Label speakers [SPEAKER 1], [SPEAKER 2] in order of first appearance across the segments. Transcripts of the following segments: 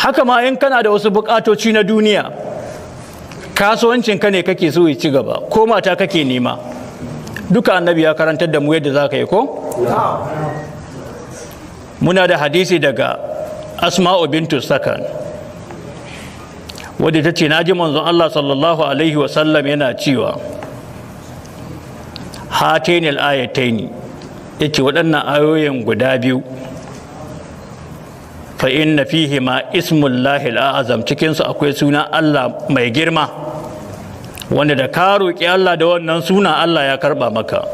[SPEAKER 1] haka ma in kana da wasu bukatoci na duniya, kasuwancinka ne kake so ya ci gaba ko mata kake nema, duka annabi ya karantar da mu yadda za ka yi ko? Muna da hadisi daga Asma'u bintu Sakan wadda ta ce na ji manzon Allah sallallahu alaihi wasallam yana cewa hataini al-ayataini, yace waɗannan ayoyin guda biyu, fa inna fihi ma ismullahi al-azam, cikin su akwai suna Allah mai girma wanda da ka roƙi Allah da wannan suna Allah ya karba maka.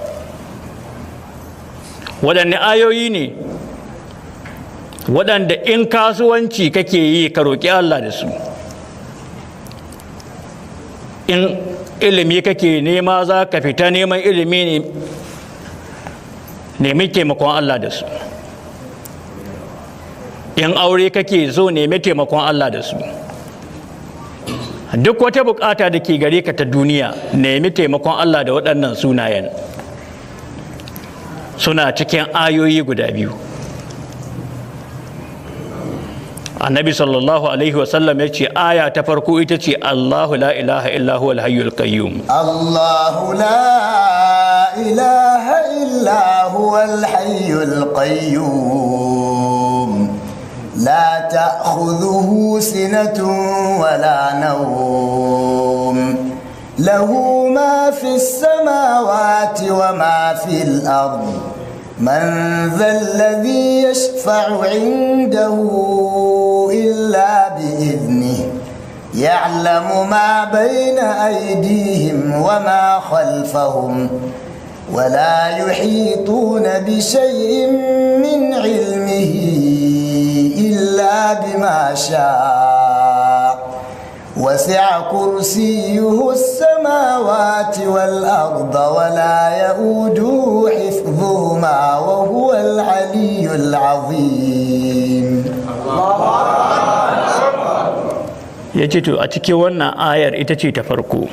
[SPEAKER 1] waɗanne ayoyi ne? waɗanda in kasuwanci kake yi ka roƙi Allah da su, in ilimi kake nema za ka fita neman ilimi ne, nemi taimakon Allah da su, in aure kake so nemi taimakon Allah da su, duk wata bukata da ke gare ka ta duniya nemi taimakon Allah da waɗannan sunayen. Suna cikin ayoyi guda biyu. Annabi sallallahu alaihi wasallam ya ce aya ta farko ita ce Allahu la ilaha illa huwa al-hayyul qayyum.
[SPEAKER 2] Allahu la ilaha illa huwa al-hayyul qayyum. La ta'khudhuhu sinatun wa la nawm. Lahu ma fis samawati wa ma fil ardh. من ذا الذي يشفع عنده إلا بإذنه يعلم ما بين أيديهم وما خلفهم ولا يحيطون بشيء من علمه إلا بما شاء وسع كرسيه السماوات والأرض ولا يؤوده حفظهما وهو العلي العظيم.
[SPEAKER 1] yace to a cikin wannan ayar ita ce ta farko.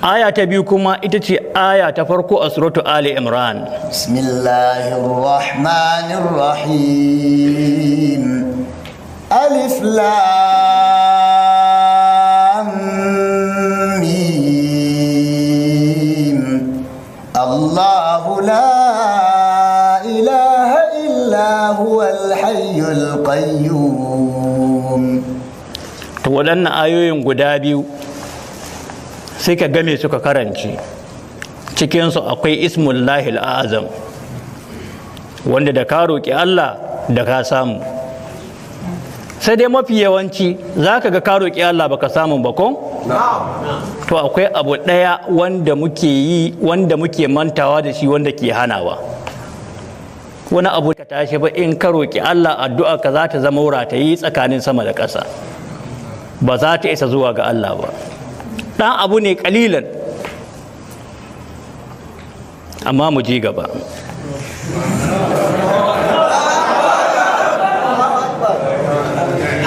[SPEAKER 1] Aya ta biyu kuma ita ce aya ta farko a suratu Ali Imran.
[SPEAKER 2] Bismillahirrahmanirrahim. Alif Lam Mim. Allahu la ilaha illa huwal hayyul qayyum.
[SPEAKER 1] To waɗannan ayoyin guda biyu sai ka game suka karanci, cikinsu akwai ismullahi al'azam wanda da ka roƙi Allah da ka samu. Sai dai mafi yawanci za ka ga ka roƙi Allah baka samu ba ko? To akwai abu ɗaya wanda muke yi, wanda muke mantawa da shi, wanda ke hanawa. Wani abu ka tashi ba in ka roƙi Allah addu'a ka za ta zama rataye tsakanin sama da ƙasa, ba za ta isa zuwa ga Allah ba. ɗan abu ne ƙalilan, amma mu ji gaba.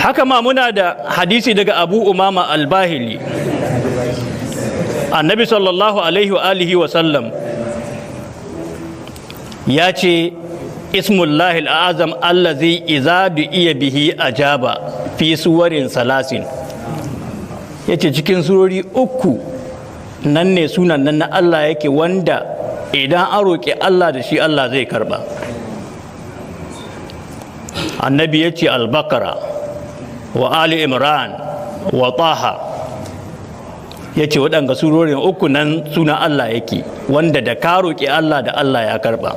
[SPEAKER 1] Haka ma muna da hadisi daga Abu Umama al-Bahili. Annabi sallallahu alaihi wa alihi wa sallam ya ce ismullahi al-azam allazi iza du'iya bihi ajaba fi suwarin salasin. Yace cikin surori uku nan ne sunan nan na Allah yake wanda idan an roƙi Allah da shi Allah zai karba. Annabi yace al-Baqara wa Ali Imran wa Taha, yace waɗanga surorin uku nan sunan Allah yake wanda da ka roƙi Allah da Allah ya karba.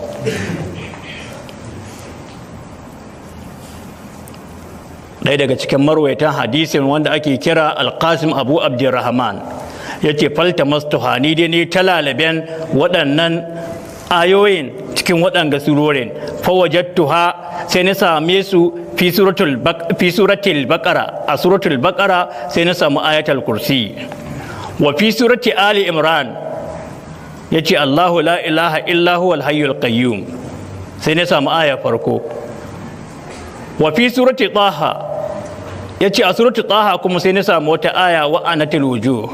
[SPEAKER 1] ɗaya daga cikin marwaitan hadisin wanda ake kira Al-Qasim Abu Abdurrahman yace falta mastuhani dai ne talalaben waɗannan ayoyin cikin waɗanga surorin fawajattuha sai na same su fi suratul baqara, a suratul baqara sai na samu ayatul kursi, wa fi surati Ali Imran yace Allahu la ilaha illa huwal hayyul qayyum sai na samu aya farko, wa fi surati Taha yace a surati Taha kuma sai na samu wata aya wa anatil wujuh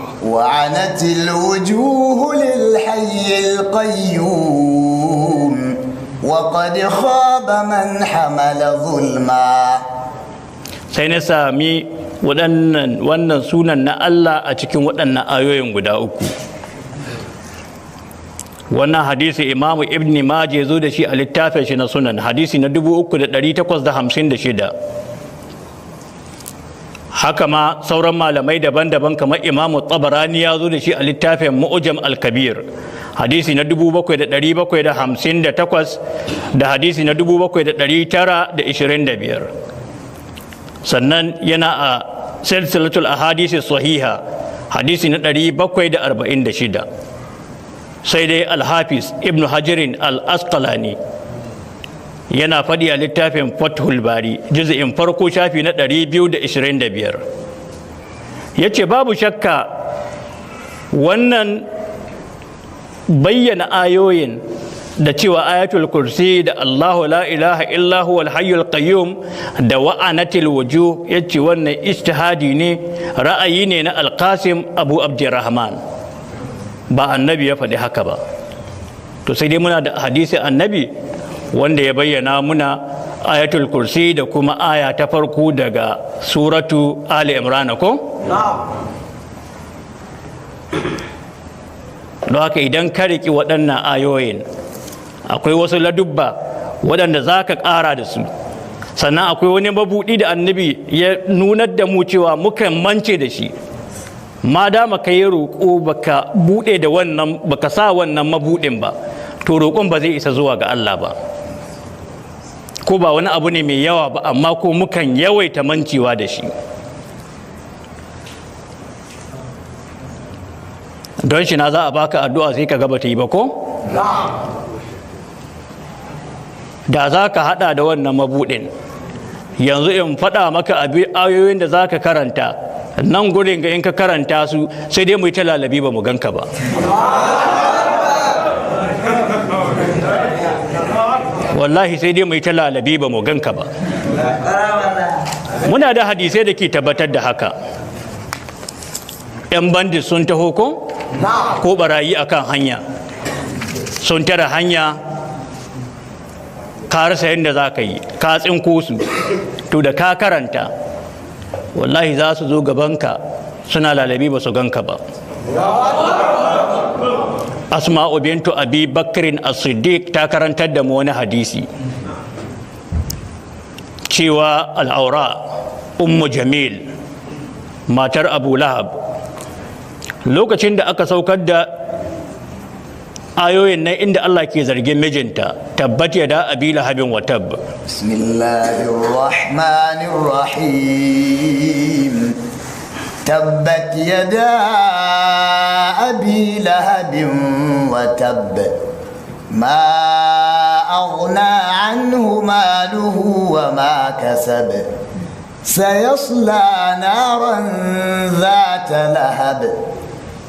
[SPEAKER 2] lil hayyil qayyum wa qad khaba man hamala zulma.
[SPEAKER 1] sai na sami wannan sunan na Allah a cikin waɗannan ayoyin guda uku. Wannan hadisi Imamu Ibn Majah ya zo da shi a littafin shi na sunan, hadisi na 3856. Haka ma sauran malamai daban-daban kamar Imamu Tabarani ya zo da shi a littafin Mu'jam al-Kabir, hadisi na 7758 da hadisi na 7925. Sannan yana a silsilatul ahadisi sahiha, hadisi na 746. Sai dai Al-Hafiz Ibn Hajarin Al-Asqalani yana faɗi a littafin Fathul Bari juz'in farko shafi na 225, yace babu shakka wannan bayyana ayoyin da cewa ayatul kursi da Allahu la ilaha illa huwal hayyul qayyum da wa'anatil wujuh, yace wannan ijtihadi ne, ra'ayi ne na Al-Qasim Abu Abdurrahman, ba annabi ya faɗi haka ba. To sai dai muna da hadisi annabi wanda ya bayyana muna ayatul kursi da kuma aya ta farko daga suratu Ali Imran ko? Don haka idan ka riƙi waɗannan ayoyin, akwai wasu ladubba waɗanda za ka ƙara da su, sannan akwai wani mabuɗi da annabi ya nunar da mu cewa mukan mance da shi. Ma dama ka yi roƙo baka buɗe da wannan, baka sa wannan mabuɗin ba, to roƙon ba zai isa zuwa ga Allah ba. Ko ba wani abu ne mai yawa ba, amma ko mukan yawaita mancewa da shi. Don shi na za a baka addu'a sai ka gaba ta yi ba ko? Da za ka haɗa da wannan mabuɗin, yanzu in faɗa maka ayoyin da za ka karanta, nan gurin ga in ka karanta su sai dai mu yi ta lalabi ba mu ganka ba. Wallahi sai dai mu yi ta lalabi ba mu ganka ba. Muna da hadisai da ke tabbatar da haka. 'Yan bandit sun taho ko barayi akan hanya, sun tara hanya, ka rasa yadda za ka yi, ka tsinko su, to da ka karanta wallahi za su zo gabanka suna lalabi ba su ganka ba. Asma'u bintu Abi Bakrin As-Siddiq ta karantar da mu wani hadisi cewa al'aura Ummu Jamil matar Abu Lahab, lokacin da aka saukar da ayoyin nan inda Allah ke zargin mijinta, tabbat yada abi lahabin wa tabb.
[SPEAKER 2] Bismillahirrahmanirrahim. Tabbat yada abi lahabin wa tabb. Ma aghna anhu maluhu wa ma kasab. Sayasla naran dhata lahab.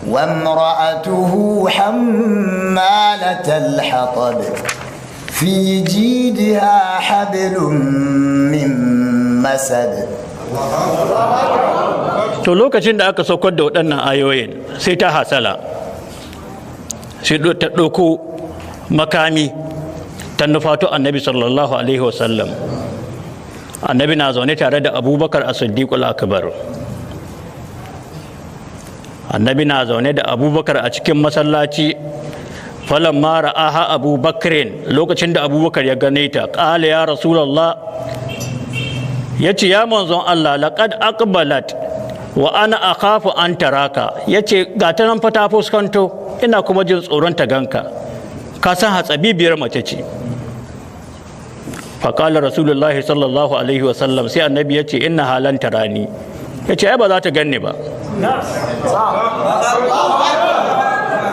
[SPEAKER 2] وامرأته حمالة الحطب في جيدها حبل من مسد.
[SPEAKER 1] To lokacin da aka saukar da waɗannan ayoyin sai ta hasala, sai ta ɗauko makami ta nufato annabi sallallahu alaihi wasallam. Annabi na zaune tare da Abubakar As-Siddiqul Akbar. Annabi na zaune da Abubakar a cikin masallaci. Falamma ra'aha Abubakrin, lokacin da Abubakar ya gane ta, qala ya Rasulullah, yace ya manzon Allah, laqad aqbalat wa ana akhafu an taraka, yace ga ta nan fa ta fuskanto, ina kuma jin tsoron ta ganka, ka san hatsabibiyar mace ce. Fa qala Rasulullahi sallallahu alaihi wasallam, sai annabi yace inna halan tarani, yace ai ba za ta ganni ba.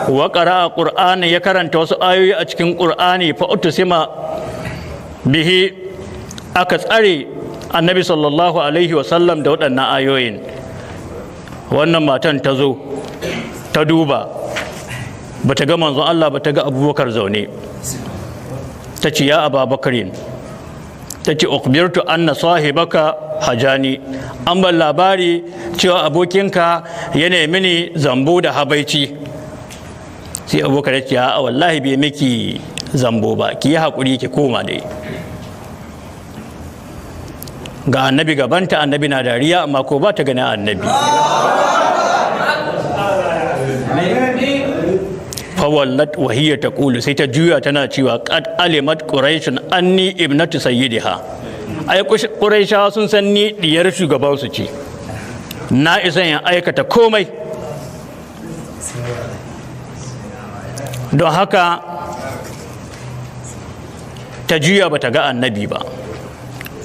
[SPEAKER 1] Wa qara'a Qur'ani, ya karanta wasu ayoyi a cikin Qur'ani, fa utusima bihi, aka tsare annabi sallallahu alaihi wasallam da waɗannan ayoyin. Wannan matan ta zo ta duba, bata ga manzon Allah ba, ta ga Abubakar zaune. Ta ce ya Ababakarin, ta ce ukhbirtu anna sahibaka hajani, an ban labari cewa abokinka ya nemi ni zambo da habaici. Sai Abubakar ya ce a wallahi bai miki zambo ba, ki yi haƙuri ki koma dai. ga annabi gabanta, annabi na dariya amma ko ba ta ganin annabi. fawallat wahiyya taqulu, sai ta juya tana cewa qad alimat quraishun anni ibnatu sayyidiha, ai quraishawa sun san ni diyar shugaban su ce, na isa in aikata komai. don haka ta juya bata ga annabi ba,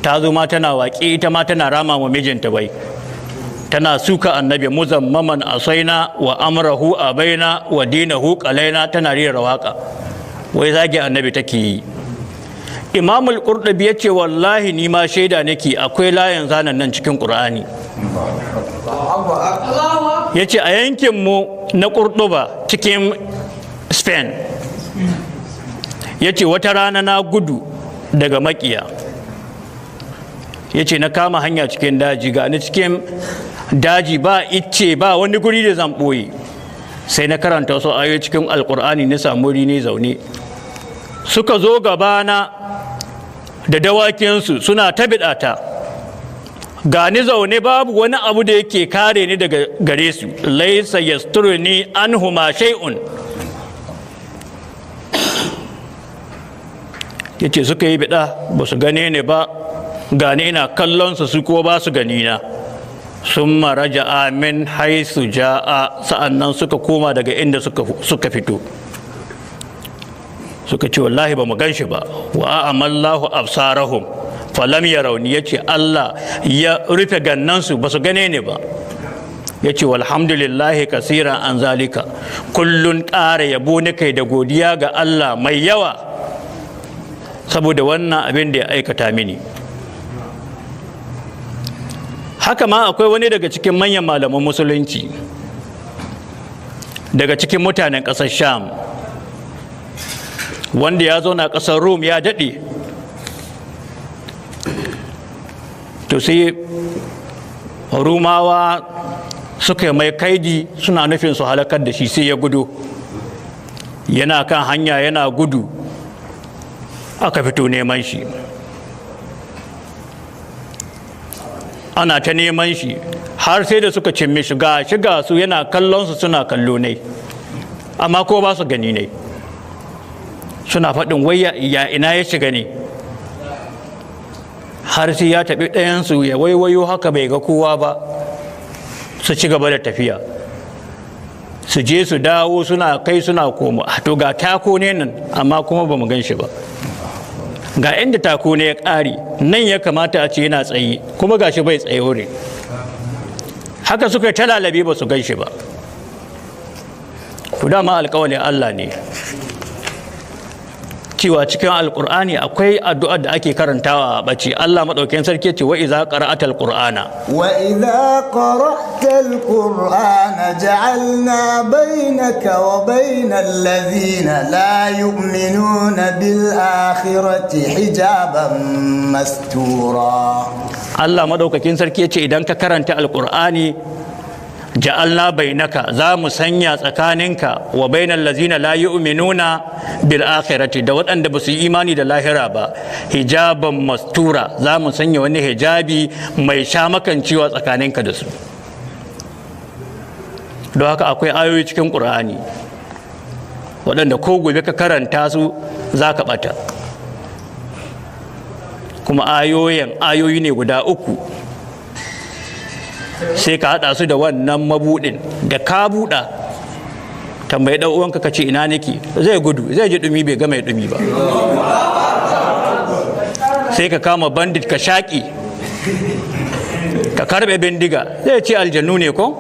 [SPEAKER 1] ta zo ma tana waƙi, ita ma tana rama wa mijinta bai, tana suka annabi muzammaman asaina wa amrahu abaina wa dinahu qalaina, tana rera waka wai zagi annabi take yi. Imamul Qurtubi ya ce wallahi ni ma shaida nake, akwai layin zanen nan cikin Qur'ani. Ya ce a yankinmu na Qurtuba cikin Spain, ya ce wata rana na gudu daga makiya, ya ce na kama hanya cikin daji, ga ni cikin daji ba icce ba wani guri da zan ɓoye, sai na karanta wasu ayoyi cikin alkur'ani, na samu wuri ne zaune, suka zo gabana da dawakinsu suna ta biɗata, ga ni zaune babu wani abu da yake kare ni daga gare su, laisa yasturni anhuma shay'un. Yace suka yi biɗa ba su gane ni ba, gane ina kallon su ko ba su gani na. Sun raja'a min haisu ja'a, sa'annan suka koma daga inda suka fito, suka ce wallahi ba mu gan shi ba. Wa amallahu absarahum falam yarawni, yace Allah ya rufe gannansu ba su gane ni ba. Yace walhamdulillahi kasiran an zalika, kullun ƙara yabo ni kai da godiya ga Allah mai yawa saboda wannan abin da ya aikata mini. Haka ma akwai wani daga cikin manyan malaman musulunci daga cikin mutanen ƙasar Sham, wanda ya zauna ƙasar Rum ya daɗe. To sai Rumawa suka yi mai kaidi, suna nufin su halakar da shi, sai ya gudu. Yana kan hanya yana gudu, aka fito neman shi, ana ta neman shi har sai da suka cimme shi, ga su yana kallon su suna kallo ne, amma ko ba su gani ne, suna faɗin wai ya ina ya shiga ne. Har sai ya taɓi ɗayansu ya waiwayo haka bai ga kowa ba, su ci gaba da tafiya, su je su dawo, suna kai suna koma. To ga tako ne nan, amma kuma ba mu gan shi ba. Ga inda tako ne ya ƙare, nan ya kamata a ce yana tsaye, kuma ga shi bai tsaye wurin. Haka suka ta lalabe ba su gan shi ba. To dama alƙawalin Allah ne cewa cikin alƙur'ani akwai addu'a da ake karantawa a ɓace. Allah maɗaukakin sarki ce wa iza qara'atal qur'ana
[SPEAKER 2] ja'alna bainaka wa bainal ladhina la yu'minuna bil akhirati hijaban mastura.
[SPEAKER 1] Allah maɗaukakin sarki ce idan ka karanta alƙur'ani, ja'alna bainaka, za mu sanya tsakaninka wa bainal lazina la yu'minuna bil akhirati, da waɗanda ba su yi imani da lahira ba, hijaban mastura, za mu sanya wani hijabi mai shamakancewa tsakaninka da su. Don haka akwai ayoyi cikin ƙur'ani waɗanda ko gobe ka karanta su za ka ɓata, kuma ayoyi ne guda uku, sai ka haɗa su da wannan mabuɗin. Da ka buɗa, tambayi ɗan uwanka ka ce ina nake, zai gudu, zai ji ɗumi bai ga mai ɗumi ba. Sai ka kama bandit ka shaƙi, ka karɓe bindiga, zai ce aljanu ne ko?